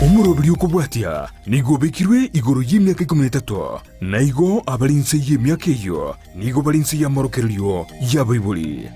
umurobiri ukubwatia nigo bekirwe igoro y'imyaka 13 naigo abalinse y'imyaka iyo nigo balinse ya morokerio ya Bible.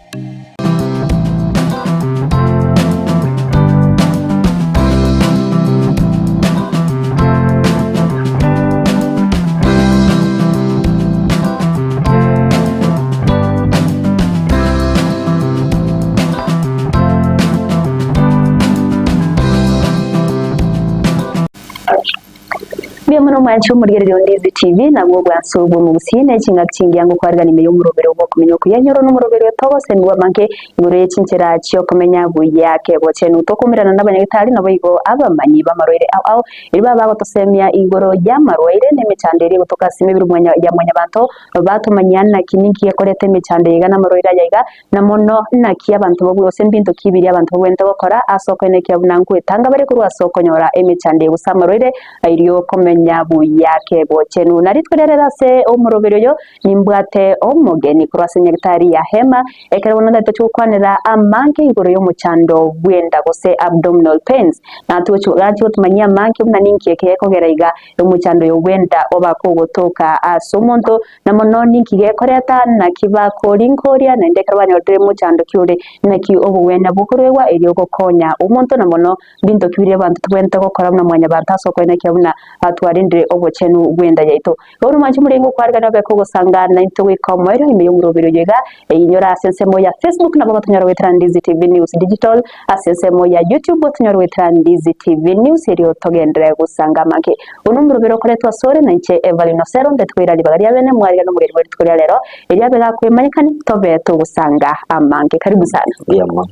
Biamuno mwancho murgerero Ndizi TV nabwo bwansobwo mu busine kinga kingiya ngo kwarga nimeyo murobero bwo kumenya kuyanyoro n'umurobero tobose niwa manke ngoro yecinchera cyo kumenya buyake boche nutokumirana n'abanyagitari nabo igo abamanyi bamaroire aho iriba babo tosemya igoro y'amaroire n'imicandere gutoka sime birumwanya ya mwanya bantu batumanyana kininki yakorete imicandere ga n'amaroire yayiga namono nakiya abantu bo bose mbinto kibiri abantu bwente bakora asoko neke bunangu etanga bari kuri asoko nyora imicandere gusamaroire ayiriyo komenya nyabu yake bochenu naritwerera se omurobero yo nimbwate omugeni kurase nyagitari ya hema ekera bonanda tacukwanira amanke igoro yo muchando bwenda gose abdominal pains na tucho gacho tumanya manke muna ninki ekeko geraiga yo muchando yo bwenda obako gotoka asomonto na mononi kigekoreta na kibako linkoria na ndekera banya otre muchando kyure naki obwenda bukorwa eri gokonya umonto na mono binto kibiri abantu twente gokora na mwanya bantaso ko naki abuna atwarindire obochenu gwenda yaito oro manchi murengo kwarga nabe ko gusangana into wikomero ime yumurobero yega inyora asensemo ya Facebook na babatonyaro wetra Ndizi TV News Digital asensemo ya YouTube batonyaro wetra Ndizi TV News eri togendere gusanga manke unumurobero koretwa sore na nche Evalino Sero ndetwira libagari abene mwariga no mureri wetu kuri lero eri abega kwemanyikani tobe to gusanga amanke karibu sana yamma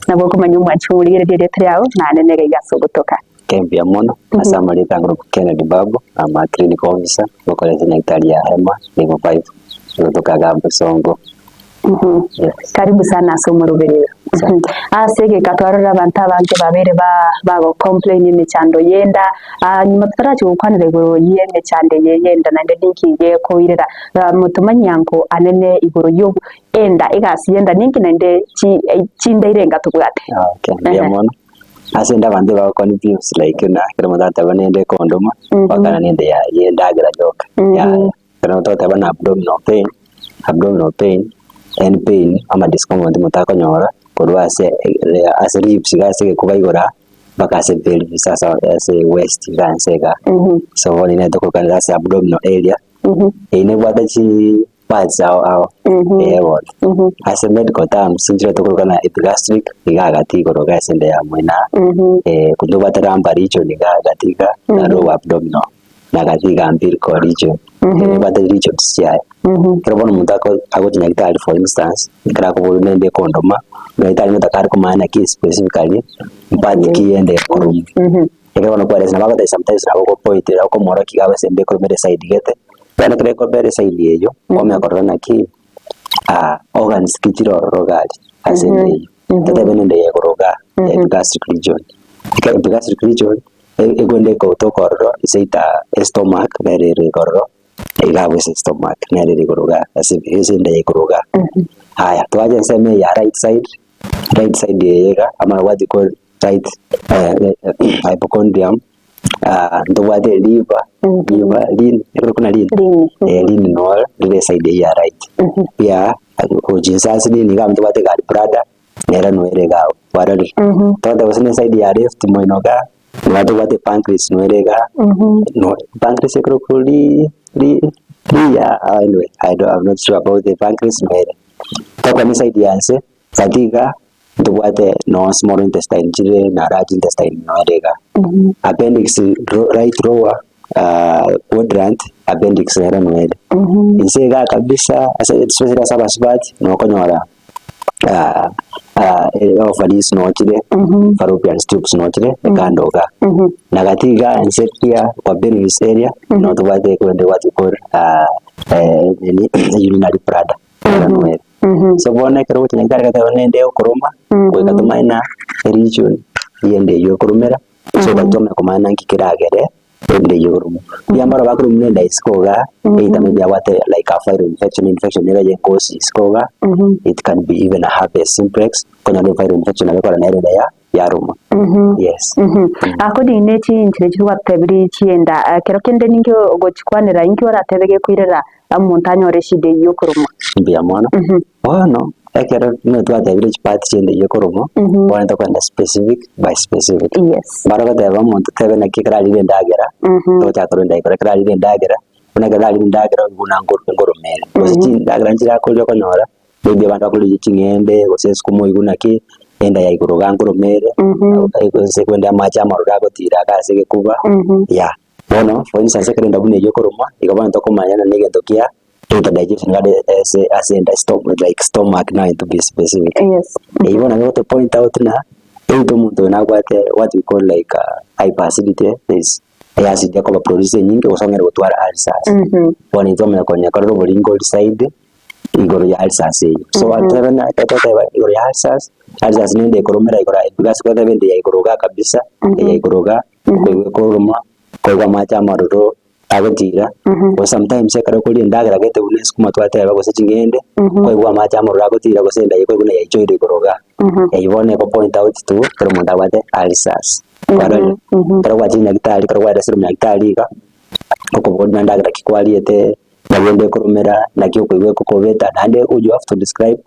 nabo kumanya umwachi muri rero yawo nane nege gaso gutoka Kembia mono asama Group Kennedy Babu ama clinical officer wakoleza daktari ya hema level 5 kutoka Gambo Songo. Yes. Karibu sana somurubiriro. Asege katwarira abantu abange babere ba complain n'imicando yenda nyuma twaraje gukwanira igoro yeme cyande yenda na ndinkiye ko irera mutumanyanko anene igoro yo enda igasi yenda ninki nande cinde irenga tugate. Okay. Mono asenda bande ba confuse like na kero mudata banende kondoma bakana nende ya yenda agira joka ya kero mudata bana abdominal pain and pain ama discomfort mutako nyora kurwase as ribs gase kubaigora bakase pelvis sasa as west gansega so woni ne to kokana as abdominal area ine bwata chi parts ao as a medical term sinjira to kokana epigastric igagati goroga sende ya mwina kunduba taramba region igagatika na lower abdominal na gatika umbilical region bwata region sia kero bono mutako agotinya gitari for instance kera ko nende kondoma gitari mutakari ko mana ki specifically mpandi kiende korum kero bono pare sana bagata sometimes na ko point ko mora ki gawe sembe ko mere side gete bana kre ko mere side yeyo ome korona ki organs kichiro rogali asende tata benende ye koroga gastric region gastric region egonde ko to korro seita stomach mere korro igawe stomach nere goroga asinde ye goroga haya tuaje nseme ya right side yega ama what you call right hypochondrium ndo wade liver lean kuna lean no the side ya right ya ujinsasi ni ngamto wade gali brada nera no erega warali tonda wasine side ya left moinoga wadu wade pancreas no erega no pancreas ekrokuli anyway, I'm not sure about the pancreas but talk on side yanse fatiga the what no small intestine chile na large intestine no erega appendix right lower quadrant appendix era no ere insega kabisa especially sabasbat no konyora ovaries no chile fallopian tubes no chile kandoga nagatiga insectia kwa pelvis area no to what they call urinary bladder so bone kero wote ngara kata nende okoroma ko katumaina region yende yokoromera so batome komana nkikiragere ende yorumu yambara bakuru nenda iskoga eitame bya wate like a viral infection era ye cause iskoga it can be even a herpes simplex konya viral infection abekora na area yaruma. Yes. Akodi neti intire kirwa tebiri chienda kero kende ninge ogochikwanira inki waratebege kwirera amuntu anyoreshide yo kuruma. Mbia mwana. Ono ekero no twatebire chipati chende yo kuruma. Wanda kwenda specific by specific. Yes. Baraka teba muntu tebe na kikrali ndagera. To chakoro ndagera krali ndagera. Una krali ndagera nguna ngoromere. Kosi ndagera njira ko yoko nyora. Bebe abantu bakuli chingende gose skumo iguna ki enda ya ikuruga ngurumere se kwenda macha maruga gotira kasege kuba ya bono for instance kenda bune yo kuruma ikabana to kumanya na nige tokia to digestion ngade as in the stomach now to be specific. Yes. Even I want to point out na to muntu na what we call like hyperacidity is acid ya kwa produce nyingi usongera gutwara ulcers. Bono itome konya karo bolingo side igoro ya ulcers. So atana tataba igoro ya ulcers nende koromera igora because kwa vende ya igoroga kabisa ya igoroga kwa koroma kwa macha maruro agotira or sometimes ekara kuli ndagara gete unes kuma twateba gose chingende kwa macha maruro agotira gose nda yiko kuna ya ichoire igoroga ibone ko point out to pero munda wate ulcers pero kwa chinya kitali pero kwa dasiru mya kitali ka ko bodna ndagara kikwaliete nabende koromera nakyo kwa kokobeta nande you have to describe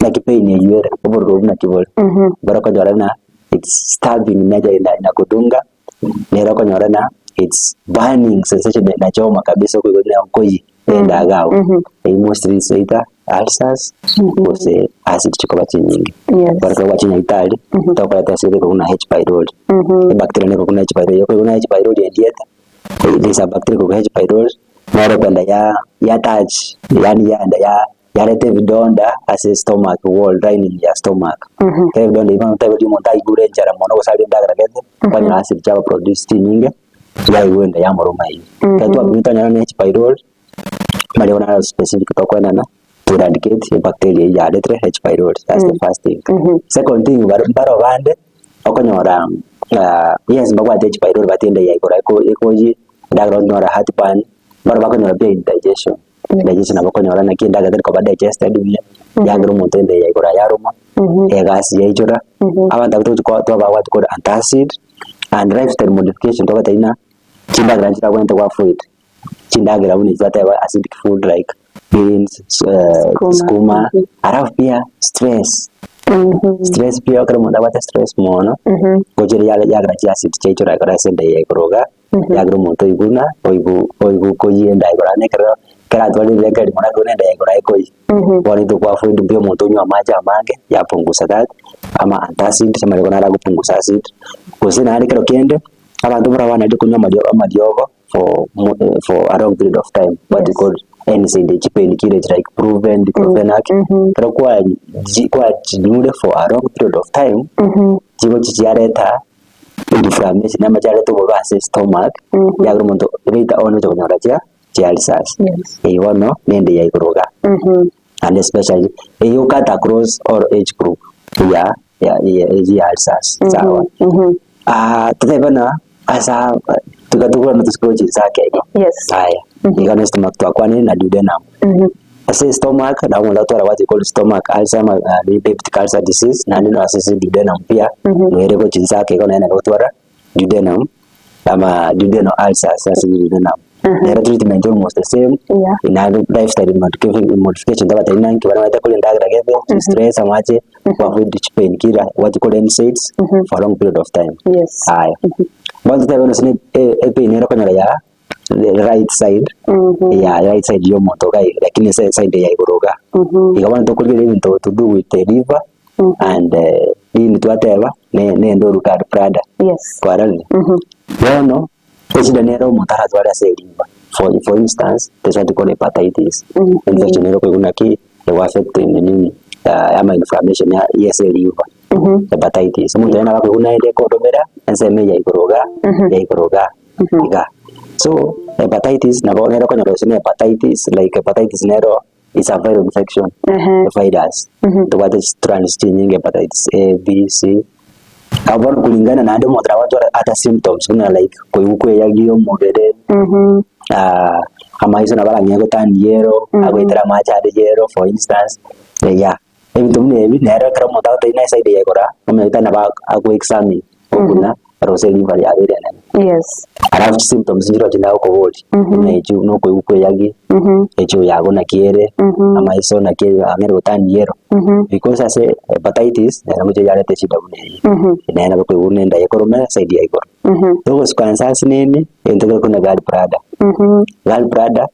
like pain yere oboro na kibole baraka jorana it's stabbing naja ina kudunga nero ko nyorana it's burning sensation na choma kabisa kwa ile onkoyi enda gao mostly seita ulcers ose acid chikobachi nyingi baraka wachinya itali toka tasiri kuna H pylori bacteria ne kuna H pylori kuna H pylori dieta ile bacteria kuna H pylori nero kwenda ya touch yani yarete vidonda as a stomach wall lining ya stomach vidonda ivano tavili monta igure njara mono gosali ndagara gete kwanya acid chaba produce nyingi ya iwenda ya moroma hii katu abita nyana H pylori mali ona specific to kwenda na to eradicate the bacteria ya letre H pylori. That's the first thing. Second thing baro bande okonyora yes mbagwa H pylori batende ya ikora ekoji ndagara nyora heartburn baro bakonyora pia indigestion digestion abakonyora na kinda gatari ko digested bile yagro mutende ya ikora yaruma gas ya ichora abantu bato ko ba watu ko antacid and lifestyle modification to bataina kinda granjira kwenda kwa food kinda gra uni zata acidic food like beans skuma arafu pia stress stress pia kama munda wata stress mono gojeri yagra acid chaichora kara senda ya ikoroga yagro muto iguna oigu ko yenda ikora ne kara twali rekadi mona gone nda ikora ikoi wali to kwa food pia muto nywa maji amange yapunguza that ama antacid sema ikona ra kupunguza acid kusina hali kero kende abantu barawana ndi kunywa madiogo for a long period of time what you call NSAID chipen kile like proven diclofenac pero kwa jinude for a long period of time jigo chiareta inflammation ama jareta bo base stomach yagro monto rita ono to nyora chia ulcers no nende ya ikoroga and especially you cut across or age group ya ulcers sawa tutebana asa tukatuko na tuskoji zake haya ikana stomach to akwane na duodenum ase stomach na mwana twara wati called stomach ulcer peptic ulcer disease na nino ase duodenum pia mwere ko chinzake ikana ina twara duodenum ama duodenal ulcers ase duodenum the treatment almost the same in our lifestyle modification that ina nkibana wata kule ndagra gebe stress amache kwa food pain kila what you call NSAIDs for a long period of time haya but the one is a pain ero kanyara ya the right side right side yo moto kai lakini side ya igoroga ikabana to kule even to do with the liver and in twateva ne ndo rukad prada kwa rali no ejida nero mutara twara se liver for instance there's what you call hepatitis infection ero kuna ki it affect nini ama inflammation ya liver hepatitis mtu ana wako unaende kodomera nseme ya igoroga iga so hepatitis na bonero kwenye rosi hepatitis like hepatitis nero is a viral infection the virus the what is transmitting hepatitis A B C kabon kulingana na ndio mwadra watu hata symptoms kuna like koyukwe yagio mugere ama hizo na bala nyago tan yero agoitera macha de yero for instance ebitumne ebi nere kara monta ta ina side yekora ometa na ba ako examine okuna roseli bali abere nene yes arafu symptoms ndiro tina ko bodi na eju no ko uko yagi eju yago na kiere ama iso na kiere angere utani yero because ase hepatitis na muje yale te shida mune ina na ko unenda yekorome side yekora to skansa sinene enteke kuna gal prada gal prada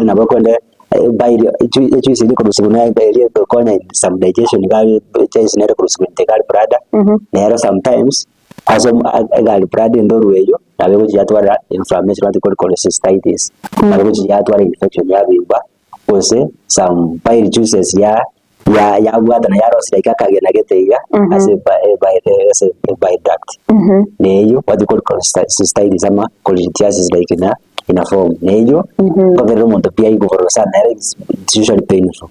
na bakonde by eju sidi ko suguna by ko konya some digestion gal chase nere ko suguna gal prada nero sometimes aso gal prada ndorweyo nabe ko yatwara inflammation what called cholecystitis nabe ko yatwara infection ya bimba ose some bile juices ya gwada na yaro sika kage na geteiga as by duct neyo what called cholecystitis ama cholelithiasis like in a form neyo ko vero monto pia iko korosa na it's usually painful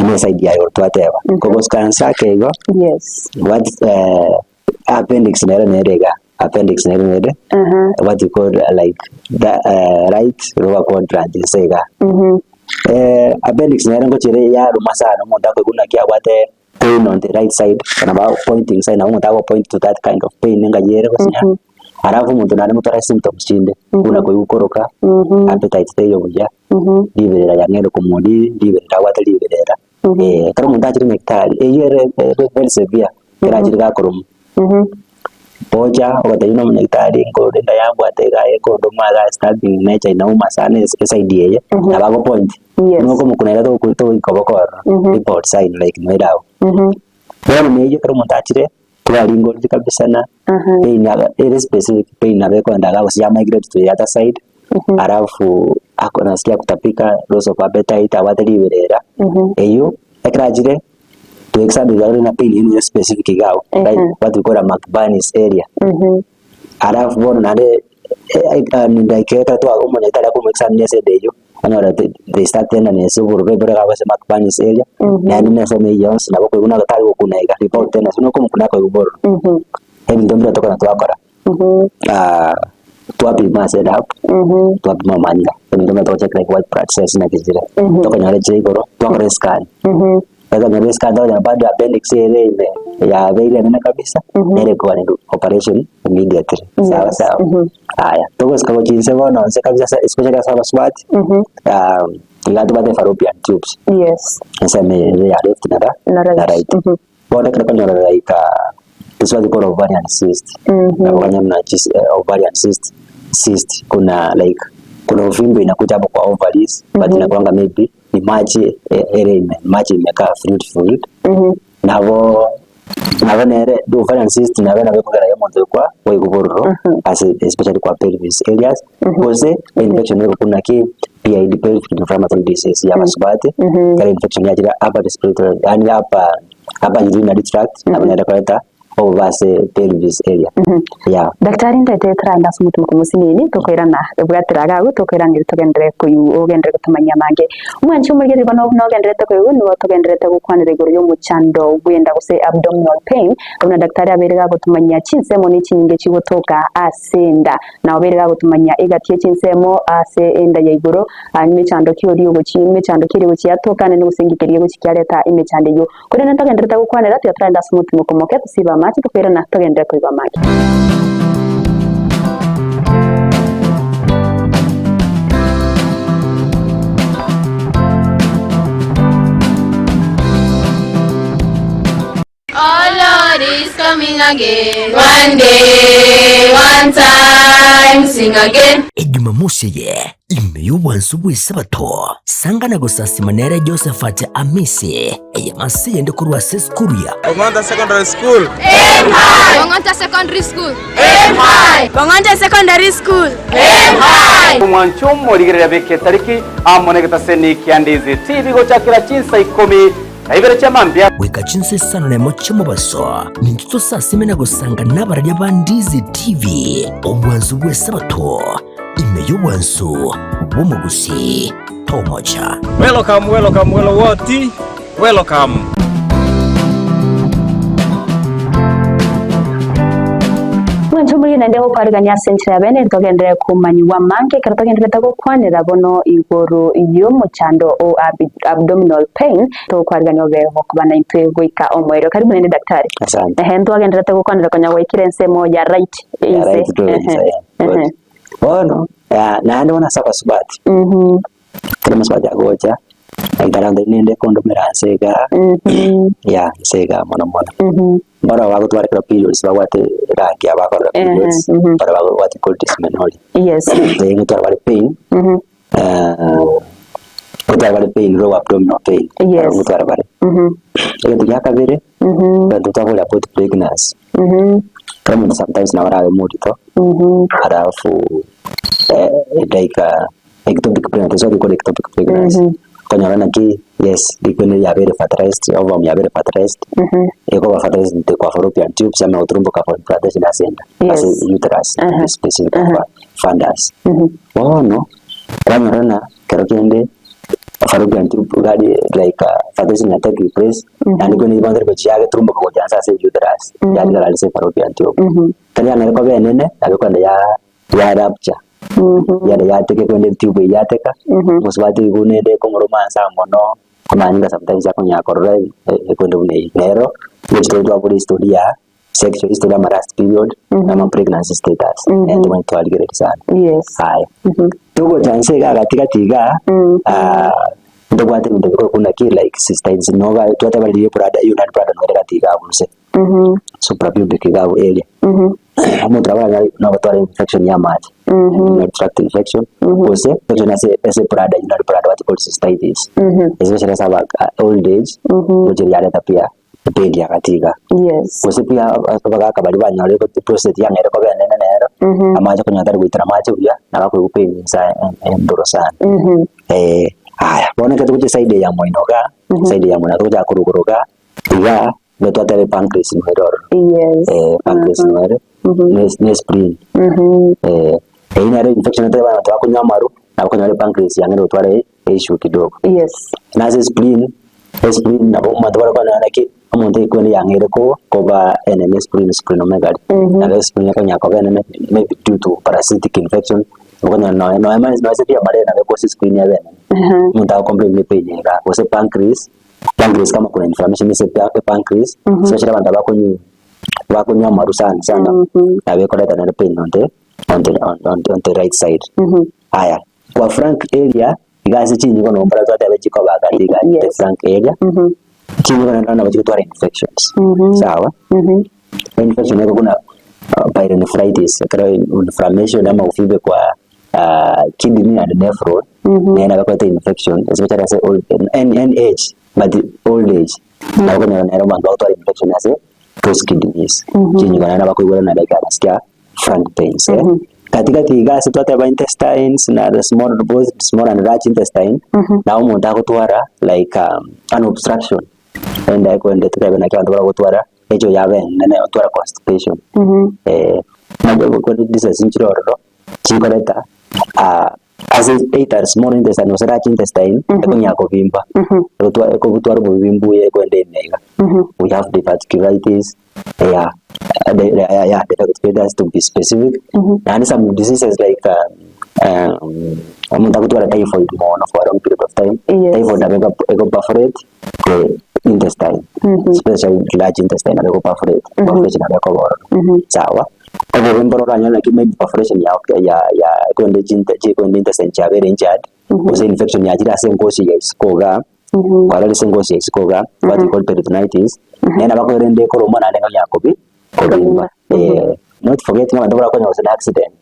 ina side ya yorto ateba ko scansa kego yes what appendix nerega appendix nere what you call like the right lower quadrant sega appendix nere ngo chire ya rumasana monta ko kuna kia wate pain on the right side kana ba pointing side na monta ko point to that kind of pain nga yere basinya arafu muntu nane mutara symptoms chinde kuna ko ukoroka appetite teyo buja libera ya ngero komodi libera wate libera karo muntu achiri nektar yere very severe kira achiri ga korum poja wataino mnektari ngorenda yangu atega eko ndo mara starting nature inauma sana SIDA na bago point nuko mukuna ndo kuto ikobokoro report sign like mwedao bueno meje karo montachire kwa lingo kabisa na pain specific pain na beko ndaga usia migrate to the other side arafu akonasikia kutapika loss of appetite awateliberera eyo ekrajire to examine na pain in specific gao right what we call a McBurney's area arafu bono nade ndikeka to ago mona itala ko examine sedeyo anora they start tena ne so buru bebera ga base McBurney's area na ni so me yons na bako kuna gatari ko kuna iga report tena sino ko kuna ko buru hebi ndombra toka na twakora tuapi mase up tuapi mamanya ndombra to check like white blood cells na kizira toka nyale jigoro toka scan kaza na scan dawa baada appendix ile ya vile nene kabisa nere kwa operation immediately sawa haya toka sikao jinsi bwana nse kabisa especially sawa swat ngatu bade fallopian tubes yes nse me ya left na right bwana kana kanyora like this was called ovarian cyst na kanya mna ovarian cyst kuna like kuna uvimbe inakuja hapo kwa ovaries but inakuanga maybe ni maji maji imekaa fluid navo nere do ovarian cyst na bana beko gara yamonzo kwa kubororo especially kwa pelvis areas because infection iko kuna ki PID pelvic inflammatory disease ya masubate kale infection ya jira upper respiratory yani hapa urinary tract na bana kuleta ovase pelvis area daktari ndete tranda sumutu kumusinini tokoirana bwatiraga go tokoiranga togendere kuyu ogendere kutumanya mange umwanchi umurigeri bano nogendere tokoyu ni togendere gukwanira igoro yo muchando bwenda guse abdominal pain kuna daktari aberega gutumanya chinsemo ni kinyinge kigotoka asenda na aberega gutumanya igatie chinsemo asenda ya igoro anyime chando kiori yo guchime chando kiri guchiatokane no gusengikeriye guchikyareta imechande yo kuna togendere gukwanira tranda sumutu mukomoke tusiba machi tukera na togendere kuiba machi Oh Lord is coming again. One day, one time, sing again. Jumamosi ye imeyo wansubu isabato sangana gusasi manera Josephat Amisi masi yende kurwa seskuria Bong'onta Secondary School Aim high. Bong'onta Secondary School Aim high. Bong'onta Secondary School Aim high. Mwanchumu ligirira beke tariki amoneketa seni kiandizi TV gochakira chinsa 10 Aibere chamambia weka chinse sana na mocha mubaso nintuto sasime na gusanga nabarya bandizi TV omwanzu w'esabato imeyo wansu w'umugusi tomocha welcome welcome mwancho muri na ndio kwarigania sentra bene togendere kumanyiwa mange kara togendere tago kwanira bono igoro iyo muchando o abdominal pain to kwarigania obeho kubana intwe goika omwero karibu nende daktari. Asante. Hendo agendere tago kwanira kanyagwa ikirense moja right. Bono na ndo na sapa subati. Kama swaja gocha aitarande nende kondo meransega ya sega mona bara wago tware kra periods ba wate rangi aba kra periods bara wago wate cold dysmenorrhea yes they ngo tware pain tware pain low abdominal pain yes ngo tware bare ego yakabere ndo twabula put pregnancy kama sometimes na wara mudito halafu daika ectopic pregnancy so ko ectopic pregnancy kanyarana ki yes dikone ya very fertilized ovum ya very fertilized eko ba fertilized te kwa fallopian tubes ama utrumbo ka fertilization asenda as uterus specific kwa fundus no kanyarana kerokende fallopian tube gadi like fertilization ya take place and kone ibandere ko chiage trumbo ko jansa se uterus ya dala se fallopian tube kanyana ko benene abekonde ya rupture ya teke kwende tube ya teka musibati kunende komromansa mono kumanyinga sometimes yakonya korora kwende une nero which to do historia sexual history ama last period ama pregnancy status and when to algere sana yes hai tugo chance ga katika tiga ndogo ate ndiko kuna ki like cystitis nova tuata bali prada unani prada no katika abuse suprapubic ga area amo trabaja na batwara infection ya maji tract infection kose infection ase prada unani prada what called cystitis especially saba old age which ya leta pia depende ya katika yes kose pia abaga kabali banya leko process ya ngere ko bene nero amaje kunyatara kuitira maji uya na bako upeni sa endoro sana haya bona katukuche side ya moinoga side ya mona tuja kuruguruga iga beto atare pancreas noero yes pancreas noero ne spleen ina re infection atare bana to akunya maru na akunya pancreas yangere utware issue kidogo yes na spleen na boma to bana na ki amonte ko ni yangere ko ba NMS splenomegaly na spleen yakanya ko bene maybe due to parasitic infection ukanya no ama no se pia mare na ko spleen ya bene mta komple ni penye ga ko se pancreas kama kuna inflammation se pia pancreas especially banda bako nyamaru sana na be koleta na pain on the right side haya kwa frank area igazi chini kono mbara zote abechiko baga diga the frank area chini kono na bachiko twara infections sawa infection yako kuna pyelonephritis kama inflammation ama ufibe kwa kidney and nephron na inapata infection especially as old and age but old age na kuna na manga twara infection as those kidneys chini kana bako iwala na like nasikia frank pains katika tiga situate ba intestines na the small and large intestine na umuntu akutwara like an obstruction and I go into the na kyandu bakutwara ejo yabe nene utwara constipation na ko this is inchiroro chikoreta as either small intestine or large intestine kunya ko vimba ko butwara buvimbuye kwende nega we have diverticulitis the to be specific and some diseases like kutwara typhoid mono for a long period of time typhoid ego perforate intestine especially large intestine ego perforate perforation ego boro sawa ego vimbo ranyo like maybe perforation ya kwende intestine ya very injured was infection ya jira sengosi ya iskoga kwa sengosi ya iskoga what we call peritonitis nena bako rende ko romana ndenga yakobi kodimba not forget kama ndora kwa was an accident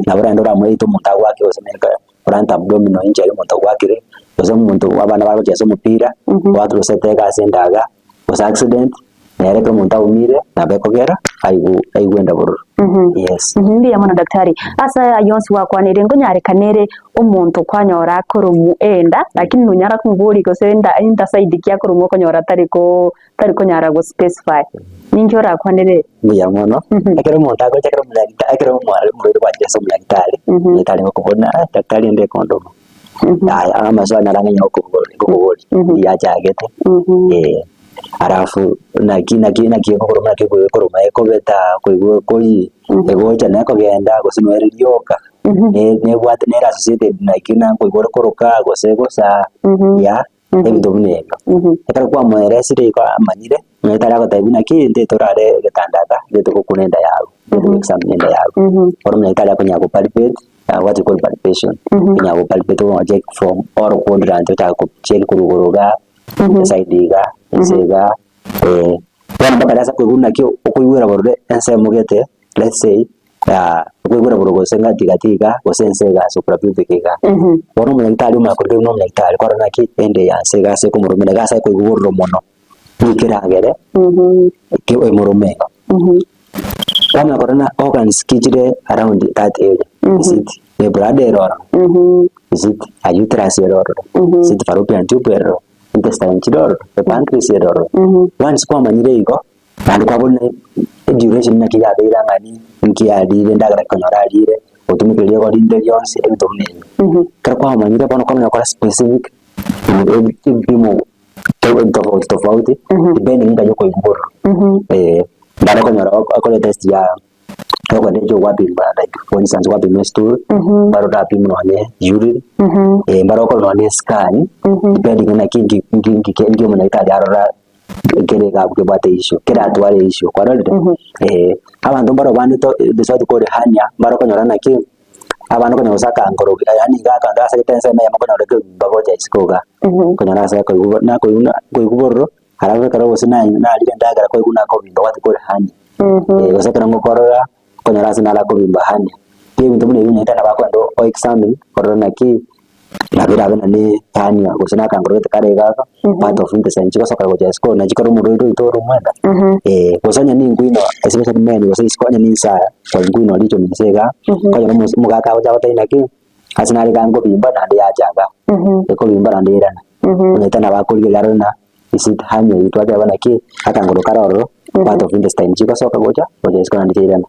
na bora ndora mweito munta wake osemeka front abdominal injury munta wake ozo muntu abana bako jaso mupira watu seteka sendaga was accident nere ko munta umire na bekogera aiwenda buru yes ndiye mwana daktari asa ayonsi wakwa nire ngonyare kanere umuntu kwanyora korumu enda lakini nunyara kunguri ko senda inda side kya korumu konyora tariko nyara go specify ninjora kwanere ya mono akero monta ko chakero mulagita akero mwale mwere kwa jeso mulagitali nitali ko kubona daktari ende kondomo ama so na ranga nyoko ko ya jagete arafu na koroma eko beta koi ego chana ko genda gosinwerioka ne bwate ne associated na kina koroka gosa ya ebdomne ekara kwa mweresire ko amanyire metara ko tabina ki nde torare getandaka nde ko kunenda yawo nde exam nenda yawo or metara ko nyako palpate what you call palpation nyako palpate on check from or quadrant ta ko check kurugoga side ga sega wana bakada sa ko guna ki okuywera borode ense mugete let's say okuywera borogo senga tigatika go sense ga suprapubic ga bono mentali ma ko no mentali ko na ki ende ya sega se ko moromena ga sa ko gurro mono nikiragere ki o moromega kama korona organs kijire around that area is it the brother or is it a uterus or is it fallopian tube or intestine chidor the pancreas or once kwa manyire iko and kwa bone duration na kiya beira ngani nkiya di ndagara konyora dire otumikele ko dinde yonse ebitomne kwa manyire bono kwa kwa specific bimo tofauti depending nga yoko iboro ndana konyora akole test ya kwa ndio wapi like for instance wapi mestool baro dapi mnone urine baro ko no scan depending na kingi ndio mna italia rora kene ga ku bate issue kera atwale issue kwa rode abantu baro bandi to desati ko hanya baro ko nyora na ki abantu ko nyosaka ngoro yani ga ka ndasa ketense na yamako nyora ke bagoja iskoga ko nyora sa ko na ko kuboro harawe karo usina na ali ndaga ko kuna ko bindo wati ko hanya wasakana ngokorora ko nyora sina la ko bimbahanya pia mtu mwenye yunita na bako ndo o examine korona ki na bila bena ni hanya usina ka ngoro kare ga part of intestine chiko soka go jesko na chiko rumo ndo itoro mwenda kusanya ni ngwino especially men wasa iskonya ni sa ko ngwino licho misega ko nyora mugaka uja wata ki asina ali gango bimba na ndi ajaga ko bimba na ndi rana unita na bako lilarana isit hanya itwaje bana ki akangoro karoro part of intestine chiko soka goja isko na ndi rana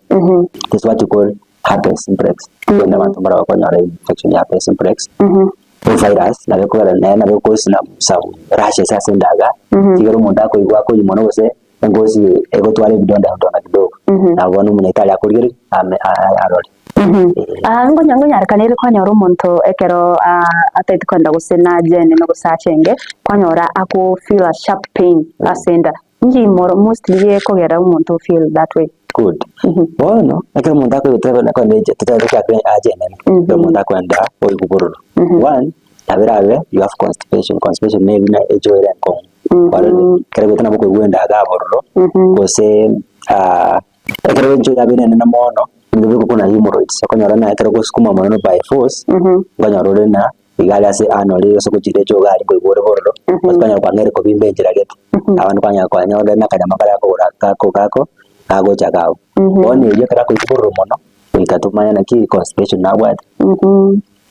this is what you call herpes simplex kwenda bantu bara bakonyora infection ya herpes simplex virus na beko na beko sina sa rashes sasa ndaga kigero munda ko igwa ko imono bose ngozi ego twale bidonda ndona kidogo na bonu munetali akurigiri arori ngonya arkanire kwanyora umuntu ekero atete kwenda gusena jene no gusachenge kwanyora ako feel a sharp pain asenda ngi mostly kogera umuntu feel that way. Good. Bueno, ekero munda ko yotebe na kwenda tetete ka ajene no munda kwenda oiguburu. One, abirabe you have constipation ne bina ejoere ko wale kero betana boko gwenda agabororo gose ekero njo yabene na mono ndio kuna hemorrhoids akonyora na ekero gusukuma mono by force ngonyora na igala se anole so kujire jo gali ko igore bororo bakanya kwa ngere ko bimbe njira gete abantu kwanya kwanya ode na kanya makala ko kako ago chagao oni yo kara ko igoro mono ikatumanya na ki constipation na wad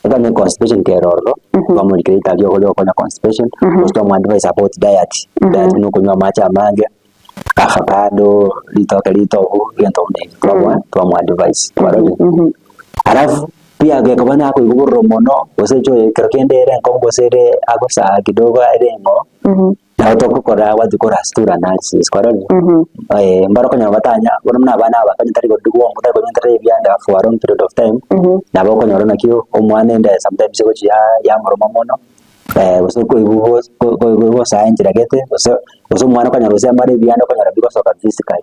ega ni constipation keroro kama nikita lio leo kuna constipation usto advice about diet no kunywa macha mange avocado lito gento ne kwa advice waroni alafu pia kwa bana ko igoro mono osejo krokendere ngo sere agosa kidogo erengo na otokukora wadukora stura analysis kwaroni mbaro konya batanya bona bana bakanya tari go dugo ngo tari go ntare byanda for a long period of time na bako nyorona kiyo omwane nda sometimes go ya moroma mono uso ko ibubo science ragete uso mwana konya rose amare byanda konya because of physically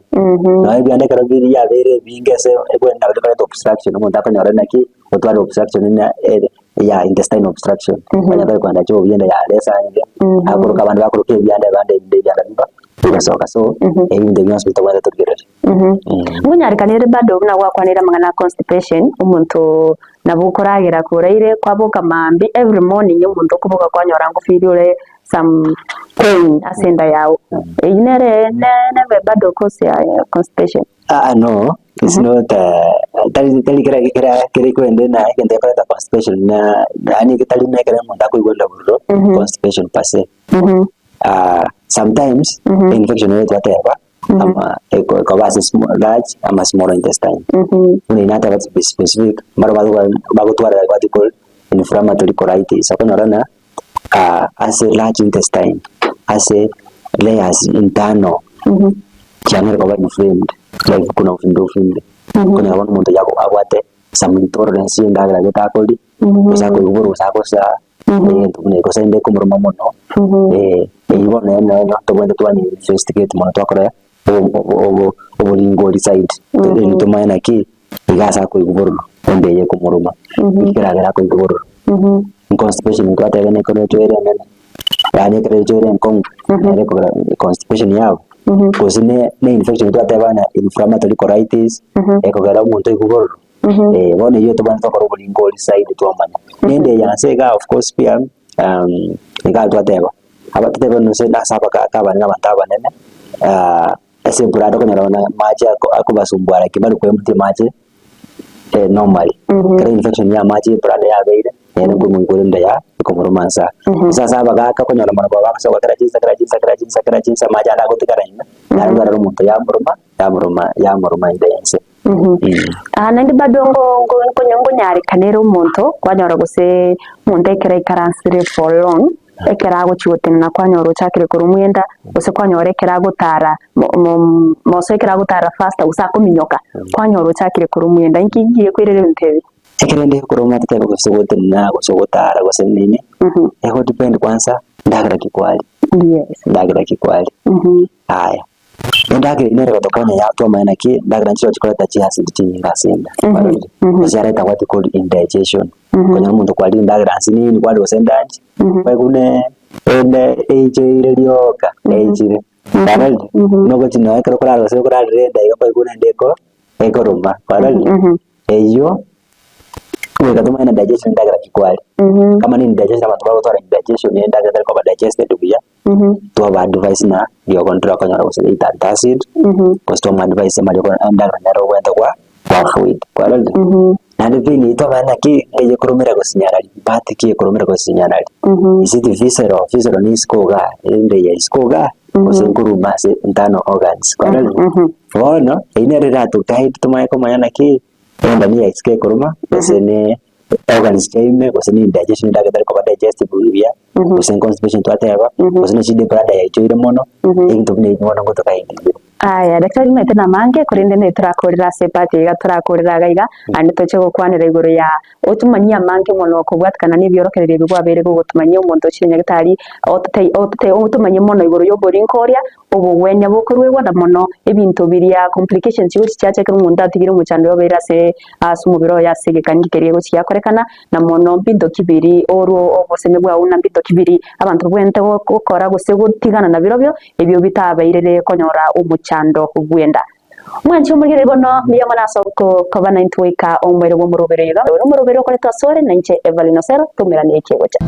na byanda kara biri ya bere bingese ekwenda ko obstruction mo ndako nyorona ki otwala obstruction ya intestine obstruction banyaka kwanda cyo byenda ya lesa nge akuruka abantu bakuruke byanda biba bigasoka so ebinde byose bitawenda tugerere munyarikanire bado na wakwanira mangana constipation umuntu nabukoragira kuraire kwabuka mambi every morning umuntu kubuka kwanyora ngo feel some pain asenda yawo inere never bado cause ya constipation no it's not tali kira kwende na kende kwa constipation na ani kitali na kira munda ko igonda burro constipation passe sometimes infection rate whatever ama ko base large ama small intestineuni nata what specific mara bago twara what you call inflammatory colitis akonorana as a large intestine as a layers internal channel kwa inflamed like kuna inflamed kuna wana muntu yako abate some intolerance ndagira getakoli usako iguru usako sa tune ko sende kumuruma mono ibona no tobende twani investigate mono twakora obulingo side tuli tumayana ki igasa ko iguru onde ye kumuruma ikiragira ko iguru constipation ko atagene ko twere nene yani kare twere nkong ne ko constipation yao kusine ne infection to atabana inflammatory colitis ekogera umuntu iguru wone iyo tobanda ko obulingo side twamanya nende yansega of course pia ngal twateba abateba no se nasaba ka bana bataba nene ese burado ko nyarona maji akubasumbwara kibaru kwemute maji normally kare infection ya maji burado ya beire ene ngumungure ndaya ko murumansa sasa bagaka ko nyarona mara baba so kara jinsa maji ana ko tikaranya ngara rumuntu ya muruma indense nandi badongo ngo nyari kanero umuntu kwanyora guse muntu ekera ikaransire for long ekera guchwotenna kwanyora chakire kurumwenda guse kwanyora ekera gutara moso ekera gutara faster usakuminyoka kwanyora chakire kurumwenda inkigiye kwirere ntebe ekera ndi kuruma tete guse gutenna guse gutara guse nini eko depend kwanza ndagira kikwali ndagira kikwali haya ndage inere batokanya ya to maana ki ndagira nchiro chikoleta chiasi ndichinga senda ziyareta what called indigestion kwenye muntu kwali ndagira nsini kwali osendaji kwa kune eje ilioka eje ndabali noko chino ekero kuralo se kuralo renda iyo kwa kune ndeko ekoruma kwali eyo weka tuma ina digestion ndagira kikwali kama ni digestion abantu babo twara digestion ni ndagira kwa digested kuya to have advice na your control kwa nyara usile antacid custom advice ma ko ndagira nero wenda kwa fluid kwa lolo na ndivini to bana ki ngeje kurumira ko sinyarali pati ki kurumira ko sinyarali isiti visceral ni skoga ende ya skoga usinkuruma se internal organs kwa lolo ono inere ratu guide tumaye ko mayana ki enda ni XK kuruma sene organs chaime kusini digestion ndagira ko digestive bulibia kusin constipation to ateba kusini chide brada ya choire mono into ne mono ngoto kaindi aya daktari mete na mange kurinde ne turakorira sepati turakorira gaiga andi toche gukwanira iguru ya otumanyia mange mono kubwatkana ni byorokerere bigwa bere gutumanyia umuntu chinya gitari otumanye mono iguru yo borinkoria obugwenya bukurwe na mono ebintu biria complications yuti cyache kiri umuntu atigira umucando yo bera se asumubiro yasege kandi keriye gukiya korekana na mono mbindo kibiri oro oboseme bwa una mbindo kibiri abantu bwente gukora guse gutigana na birobyo ebyo bitabairere konyora umucando kugwenda mwanchi umugire bono niyo manaso ko koba 90 weka ombere wo muroberega no murobero ko twasore nanche Evelyn Osero tumira ne kigocha